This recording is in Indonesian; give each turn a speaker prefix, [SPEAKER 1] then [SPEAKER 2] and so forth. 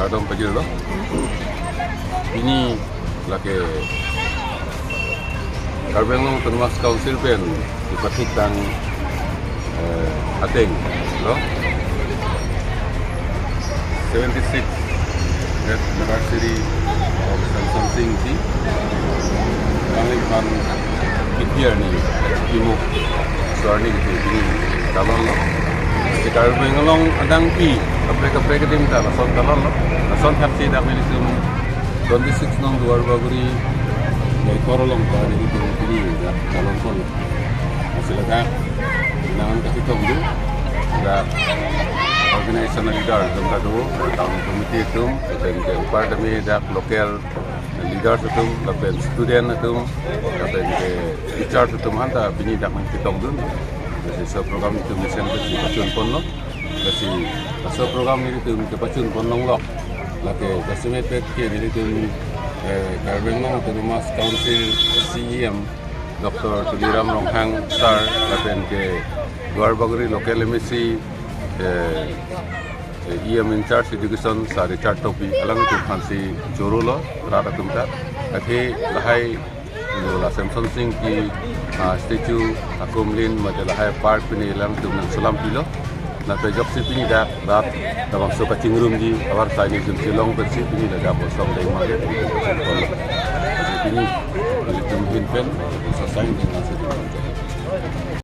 [SPEAKER 1] Kardom pagiro ini laki Karbeng Penumas Council pen dipatitang ateng no 76 University of something si kami kan pikir ni timuk suarni gitu ini kalau no si Karbeng long adang pi kapre kedim ta lason talon no lason kapsi dak ni tum 26 nong duar baguri may korolong pa ni itu ini calon pun silakan nangan kasi tunggu da organisasi leader tum kado tahun komite tum dan ke departemen dak lokal leader tum dan student tum dan ke teacher tum anda bini dak nang kitong dun jadi so program itu mission ke pacun pon no kasi so program ini tum ke pacun pon nong lok lake kasimet ke ni tum Karbeng Penumas Council CEM Dr. Tuliram Ronghang Sar lapen ke Duar Baguri Local MSc EM in charge education sa Richard Topi alang itu fansi Jorulo rata tumta ati lahai la Samson Singh ki statue akumlin madalahai park pini lang tum nang sulam pilo na pe jok sipini da rat tabang so kacing room di awar sai ni tum silong pe sipini da gapo som dai ma de sipini tum hin pen sa sai ni nasi